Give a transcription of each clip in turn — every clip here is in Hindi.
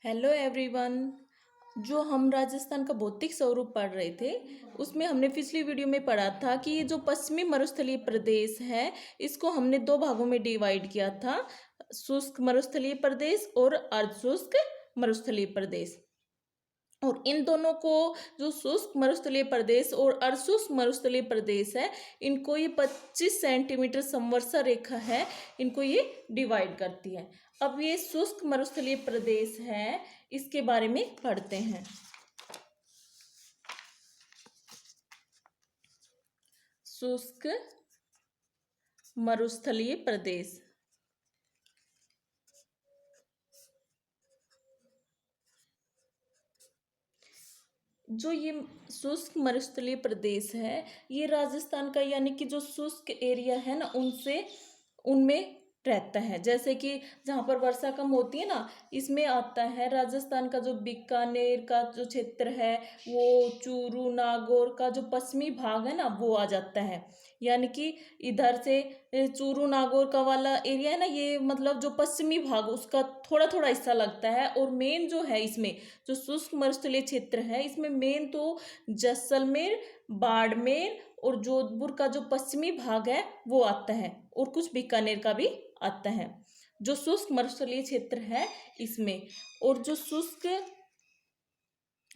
Hello everyone. जो हम राजस्थान का भौतिक स्वरूप पढ़ रहे थे उसमें हमने पिछली वीडियो में पढ़ा था कि ये जो पश्चिमी मरुस्थलीय प्रदेश है इसको हमने दो भागों में डिवाइड किया था, शुष्क मरुस्थलीय प्रदेश और अर्धशुष्क मरुस्थलीय प्रदेश। और इन दोनों को, जो शुष्क मरुस्थलीय प्रदेश और अर्धशुष्क मरुस्थलीय प्रदेश है, इनको ये 25 सेंटीमीटर समवर्षा रेखा है, इनको ये डिवाइड करती है। अब ये शुष्क मरुस्थलीय प्रदेश है, इसके बारे में पढ़ते हैं। शुष्क मरुस्थलीय प्रदेश, जो ये शुष्क मरुस्थलीय प्रदेश है, ये राजस्थान का यानी कि जो शुष्क एरिया है ना उनमें रहता है। जैसे कि जहाँ पर वर्षा कम होती है ना, इसमें आता है राजस्थान का जो बीकानेर का जो क्षेत्र है, वो चूरू नागौर का जो पश्चिमी भाग है ना वो आ जाता है। यानी कि इधर से चूरू नागौर का वाला एरिया है ना, ये मतलब जो पश्चिमी भाग उसका थोड़ा थोड़ा हिस्सा लगता है। और मेन जो है इसमें जो शुष्क मरुस्थलीय क्षेत्र है, इसमें मेन तो जैसलमेर, बाड़मेर और जोधपुर का जो पश्चिमी भाग है वो आता है, और कुछ बीकानेर का भी आता है जो शुष्क मरुस्थलीय क्षेत्र है इसमें। और जो शुष्क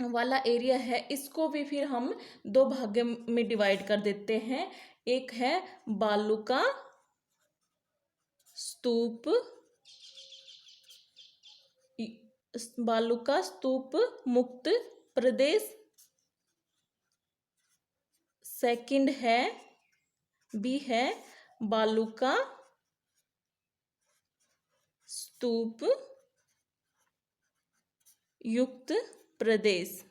वाला एरिया है इसको भी फिर हम दो भाग में डिवाइड कर देते हैं। एक है बालू का स्तूप, बालू का स्तूप मुक्त प्रदेश। सेकंड है बालू का स्तूप युक्त प्रदेश।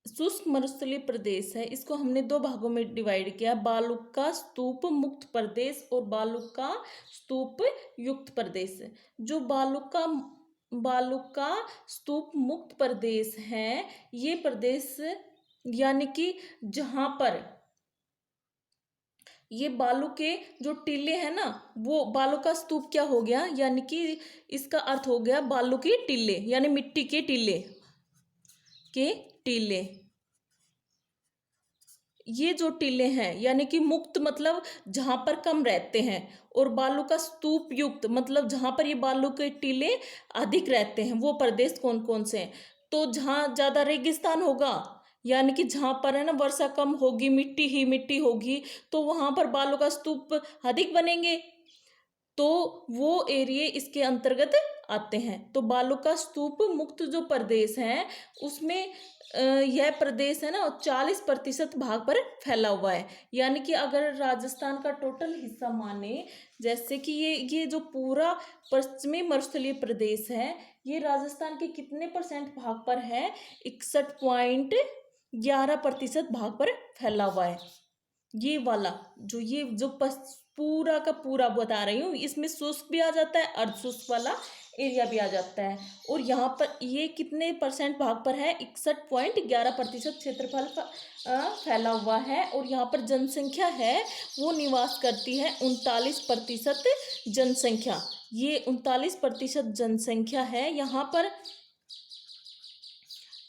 शुष्क मरुस्थलीय प्रदेश है, इसको हमने दो भागों में डिवाइड किया, बालू का स्तूप मुक्त प्रदेश और बालू का स्तूप युक्त प्रदेश। जो बालू का स्तूप मुक्त प्रदेश है, ये प्रदेश यानी कि जहां पर ये बालू के जो टीले हैं ना, वो बालू का स्तूप क्या हो गया, यानी कि इसका अर्थ हो गया बालू के टीले, यानी मिट्टी के टीले। ये जो टीले हैं यानी कि मुक्त मतलब जहां पर कम रहते हैं, और बालू का स्तूप युक्त मतलब जहां पर ये बालू के टीले अधिक रहते हैं। वो प्रदेश कौन कौन से हैं? तो जहां ज्यादा रेगिस्तान होगा, यानी कि जहां पर है ना वर्षा कम होगी, मिट्टी ही मिट्टी होगी, तो वहां पर बालू का स्तूप अधिक बनेंगे, तो वो एरिया इसके अंतर्गत आते हैं। तो बालू का स्तूप मुक्त जो प्रदेश है उसमें यह प्रदेश है ना 40% भाग पर फैला हुआ है। यानी कि अगर राजस्थान का टोटल हिस्सा माने, जैसे कि ये जो पूरा पश्चिमी मरुस्थलीय प्रदेश है, ये राजस्थान के कितने परसेंट भाग पर है? 61.11% भाग पर फैला हुआ है। ये वाला ये जो पूरा का पूरा बता रही हूँ, इसमें शुष्क भी आ जाता है, अर्धशुष्क वाला एरिया भी आ जाता है। और यहाँ पर ये कितने परसेंट भाग पर है? 61.11% क्षेत्रफल फैला हुआ है। और यहाँ पर जनसंख्या है वो निवास करती है 39% जनसंख्या। ये 39% जनसंख्या है यहाँ पर,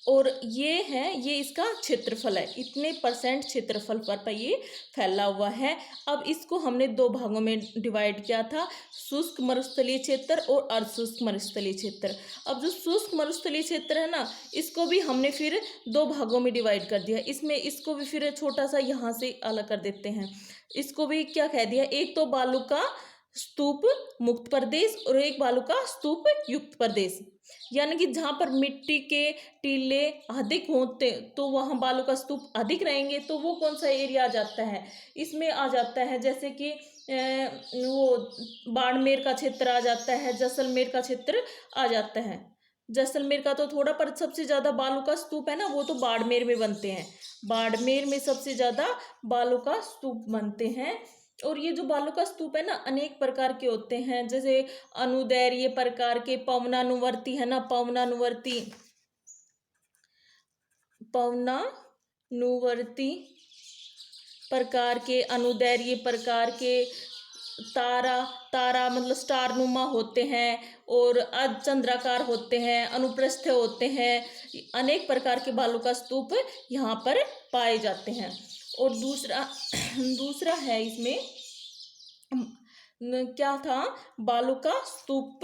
और ये इसका क्षेत्रफल है, इतने परसेंट क्षेत्रफल पर ये फैला हुआ है। अब इसको हमने दो भागों में डिवाइड किया था, शुष्क मरुस्थलीय क्षेत्र और अर्धशुष्क मरुस्थलीय क्षेत्र। अब जो शुष्क मरुस्थलीय क्षेत्र है ना, इसको भी हमने फिर दो भागों में डिवाइड कर दिया। इसको भी फिर छोटा सा यहाँ से अलग कर देते हैं। इसको भी क्या कह दिया, एक तो बालू का स्तूप मुक्त प्रदेश और एक बालू का स्तूप युक्त प्रदेश। यानी कि जहां पर मिट्टी के टीले अधिक होते तो वहां बालू का स्तूप अधिक रहेंगे, तो वो कौन सा एरिया आ जाता है? इसमें आ जाता है जैसे कि वो बाड़मेर का क्षेत्र आ जाता है, जैसलमेर का क्षेत्र आ जाता है। जैसलमेर का तो थोड़ा, पर सबसे ज्यादा बालू का स्तूप है ना वो तो बाड़मेर में बनते हैं। बाड़मेर में सबसे ज्यादा बालू का स्तूप बनते हैं। और ये जो बालू का स्तूप है ना अनेक प्रकार के होते हैं, जैसे अनुदैर्य प्रकार के, पवनानुवर्ती है ना, पवनानुवर्ती प्रकार के, अनुदैर्य प्रकार के, तारा तारा मतलब स्टार नुमा होते हैं, और अर्धचंद्राकार होते हैं, अनुप्रस्थ होते हैं। अनेक प्रकार के बालू का स्तूप यहाँ पर पाए जाते हैं। और दूसरा दूसरा है इसमें क्या था, बालू का स्तूप,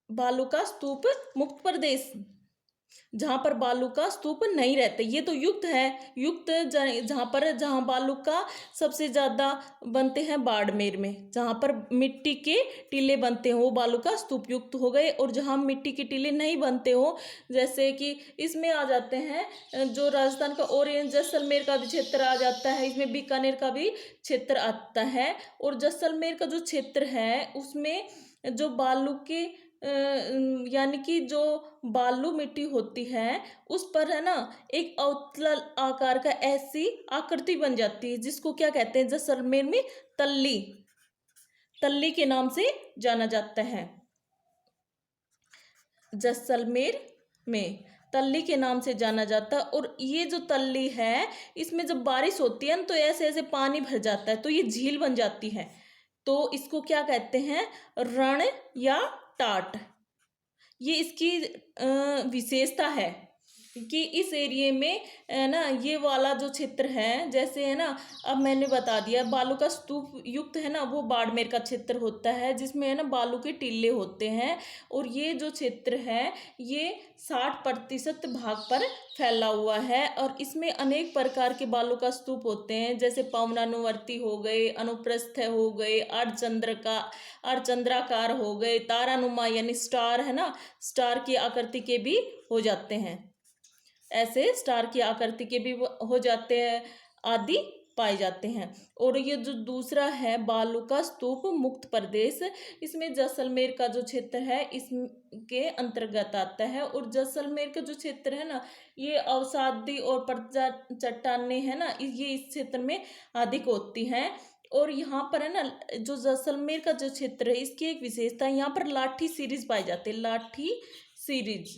बालू का स्तूप मुक्त प्रदेश, जहाँ पर बालू का स्तूप नहीं रहते। ये तो युक्त है, युक्त जहाँ बालू का सबसे ज़्यादा बनते हैं बाड़मेर में, जहाँ पर मिट्टी के टीले बनते हैं वो बालू का स्तूप युक्त हो गए। और जहाँ मिट्टी के टीले नहीं बनते हो, जैसे कि इसमें आ जाते हैं जो राजस्थान का ओरिएंट जैसलमेर का भी क्षेत्र आ जाता है, इसमें बीकानेर का भी क्षेत्र आता है। और जैसलमेर का जो क्षेत्र है उसमें जो बालू के यानी कि जो बालू मिट्टी होती है उस पर है ना एक अवतल आकार का ऐसी आकृति बन जाती है, जिसको क्या कहते हैं जैसलमेर में तल्ली, तल्ली के नाम से जाना जाता है। जैसलमेर में तल्ली के नाम से जाना जाता है। और ये जो तल्ली है इसमें जब बारिश होती है ना तो ऐसे ऐसे पानी भर जाता है, तो ये झील बन जाती है। तो इसको क्या कहते हैं, रण या टाट। ये इसकी विशेषता है कि इस एरिया में ना ये वाला जो क्षेत्र है, जैसे है ना अब मैंने बता दिया बालू का स्तूप युक्त है ना वो बाड़मेर का क्षेत्र होता है, जिसमें है ना बालू के टीले होते हैं। और ये जो क्षेत्र है ये 60% भाग पर फैला हुआ है। और इसमें अनेक प्रकार के बालू का स्तूप होते हैं, जैसे पवनानुवर्ती हो गए, अनुप्रस्थ हो गए, अर्धचंद्राकार हो गए, तारानुमा यानी स्टार है ना, स्टार की आकृति के भी हो जाते हैं, ऐसे स्टार की आकृति के भी हो जाते हैं आदि पाए जाते हैं। और ये जो दूसरा है बालू का स्तूप मुक्त प्रदेश, इसमें जैसलमेर का जो क्षेत्र है इसके अंतर्गत आता है। और जैसलमेर का जो क्षेत्र है ना ये अवसादी और पर्वत चट्टानें है ना ये इस क्षेत्र में अधिक होती हैं। और यहाँ पर है ना जो जैसलमेर का जो क्षेत्र है इसकी एक विशेषता है, यहाँ पर लाठी सीरीज पाई जाती है, लाठी सीरीज।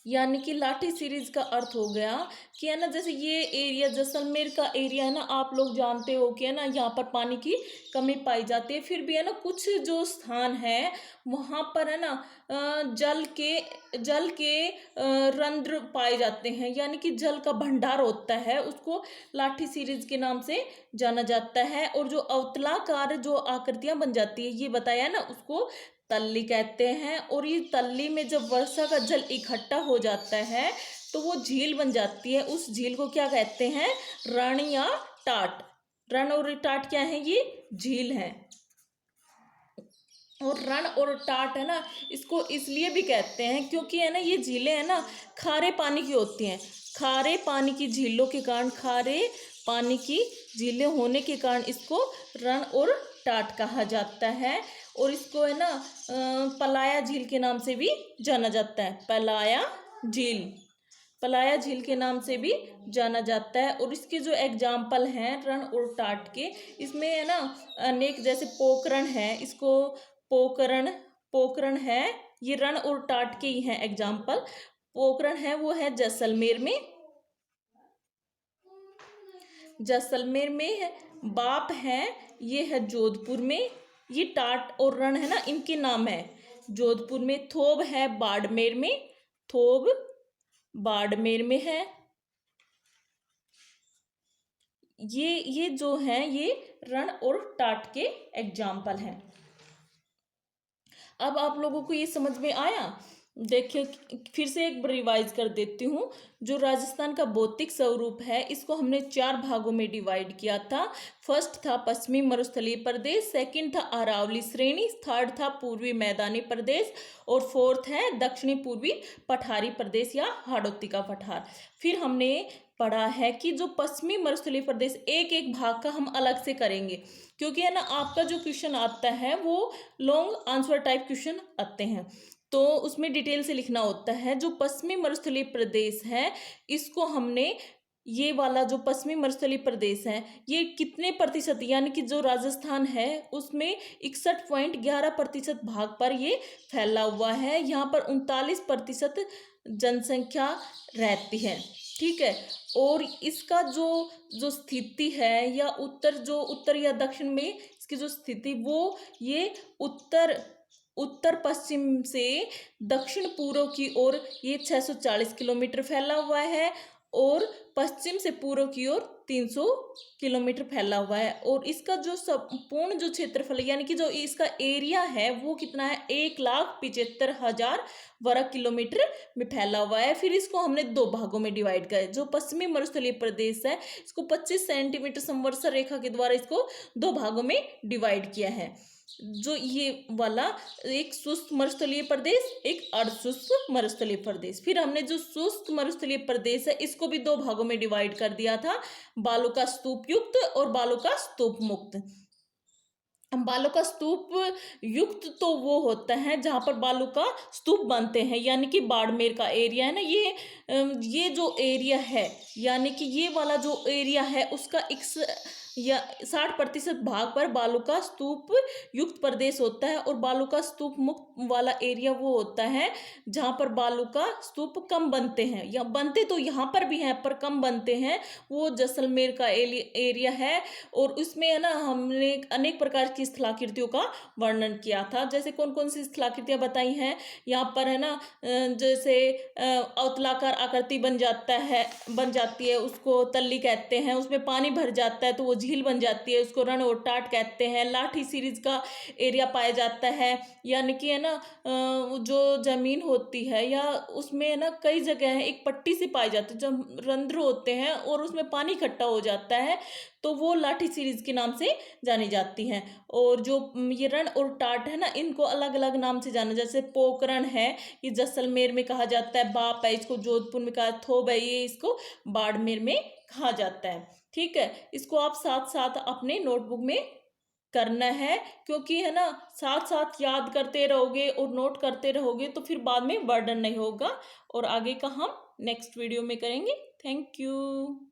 यानी कि लाठी सीरीज का अर्थ हो गया कि है ना जैसे ये एरिया जैसलमेर का एरिया है ना, आप लोग जानते हो कि है ना यहाँ पर पानी की कमी पाई जाती है, फिर भी है ना कुछ जो स्थान है वहाँ पर है ना जल के रंध्र पाए जाते हैं, यानी कि जल का भंडार होता है, उसको लाठी सीरीज के नाम से जाना जाता है। और जो अवतलाकार जो आकृतियां बन जाती है ये बताया ना उसको तल्ली कहते हैं। और ये तल्ली में जब वर्षा का जल इकट्ठा हो जाता है तो वो झील बन जाती है, उस झील को क्या कहते हैं, रण या टाट। रण और टाट क्या है, ये झील है। और रण और टाट है ना इसको इसलिए भी कहते हैं क्योंकि है ना ये झीलें है ना खारे पानी की होती हैं, खारे पानी की झीलों के कारण, खारे पानी की झीलें होने के कारण इसको रण और टाट कहा जाता है। और इसको है ना पलाया झील के नाम से भी जाना जाता है, पलाया झील, पलाया झील के नाम से भी जाना जाता है। और इसके जो एग्जाम्पल हैं रण और टाट के, इसमें है ना अनेक, जैसे पोखरण है, इसको पोखरण है, ये रण और टाट के ही हैं एग्जाम्पल। पोखरण है वो है जैसलमेर में, जैसलमेर में है। बाप है ये है जोधपुर में, ये टाट और रण है ना इनके नाम है जोधपुर में। थोब है बाड़मेर में, थोब बाड़मेर में है। ये जो है ये रण और टाट के एग्जाम्पल हैं। अब आप लोगों को ये समझ में आया। देखिए फिर से एक रिवाइज कर देती हूँ। जो राजस्थान का भौतिक स्वरूप है इसको हमने 4 भागों में डिवाइड किया था। फर्स्ट था पश्चिमी मरुस्थलीय प्रदेश, सेकंड था अरावली श्रेणी, थर्ड था पूर्वी मैदानी प्रदेश, और फोर्थ है दक्षिणी पूर्वी पठारी प्रदेश या हाड़ौती का पठार। फिर हमने पढ़ा है कि जो पश्चिमी मरुस्थलीय प्रदेश एक एक भाग का हम अलग से करेंगे, क्योंकि है ना आपका जो क्वेश्चन आता है वो लॉन्ग आंसर टाइप क्वेश्चन आते हैं, तो उसमें डिटेल से लिखना होता है। जो पश्चिमी मरुस्थलीय प्रदेश है इसको हमने, ये वाला जो पश्चिमी मरुस्थलीय प्रदेश है ये कितने प्रतिशत, यानी कि जो राजस्थान है उसमें 61.11% भाग पर ये फैला हुआ है। यहाँ पर 39% जनसंख्या रहती है। ठीक है। और इसका जो जो स्थिति है या उत्तर या दक्षिण में इसकी जो स्थिति वो ये उत्तर उत्तर पश्चिम से दक्षिण पूर्व की ओर ये 640 किलोमीटर फैला हुआ है और पश्चिम से पूर्व की ओर 300 किलोमीटर फैला हुआ है। और इसका जो संपूर्ण जो क्षेत्रफल यानी कि जो इसका एरिया है वो कितना है, 1,75,000 वर्ग किलोमीटर में फैला हुआ है। फिर इसको हमने दो भागों में डिवाइड किया है। जो पश्चिमी मरुस्थलीय प्रदेश है इसको 25 सेंटीमीटर समवर्षा रेखा के द्वारा इसको दो भागों में डिवाइड किया है। जो ये वाला एक शुष्क मरुस्थलीय प्रदेश, एक अर्धशुष्क मरुस्थलीय प्रदेश। फिर हमने जो शुष्क मरुस्थलीय प्रदेश है इसको भी दो भागों में डिवाइड कर दिया था, बालू का स्तूप युक्त और बालू का स्तूप मुक्त। बालू का स्तूप युक्त तो वो होता है जहाँ पर बालू का स्तूप बनते हैं, यानी कि बाड़मेर का एरिया है ना, ये जो एरिया है यानी कि ये वाला जो एरिया है उसका 60% भाग पर बालू का स्तूप युक्त प्रदेश होता है। और बालू का स्तूप मुक्त वाला एरिया वो होता है जहाँ पर बालू का स्तूप कम बनते हैं, या बनते तो यहाँ पर भी हैं पर कम बनते हैं, वो जैसलमेर का एरिया है। और उसमें है ना हमने अनेक प्रकार की स्थलाकृतियों का वर्णन किया था। जैसे कौन कौन सी स्थलाकृतियाँ बताई हैं यहाँ पर है ना, जैसे अवतलाकार आकृति बन जाती है, उसको तल्ली कहते हैं। उसमें पानी भर जाता है तो वो झील बन जाती है, उसको रण और टाट कहते हैं। लाठी सीरीज का एरिया पाया जाता है, यानी कि है ना जो जमीन होती है या उसमें है ना कई जगह है एक पट्टी सी पाई जाती है, जब रंध्र होते हैं और उसमें पानी इकट्ठा हो जाता है तो वो लाठी सीरीज के नाम से जानी जाती हैं। और जो ये रण और टाट है ना इनको अलग अलग नाम से जाना, जैसे पोखरण है ये जैसलमेर में कहा जाता है, बाप है इसको जोधपुर में कहा, थोब है ये इसको बाड़मेर में कहा जाता है। ठीक है, इसको आप साथ साथ अपने नोटबुक में करना है, क्योंकि है ना साथ साथ याद करते रहोगे और नोट करते रहोगे तो फिर बाद में बर्डन नहीं होगा। और आगे का हम नेक्स्ट वीडियो में करेंगे। Thank you.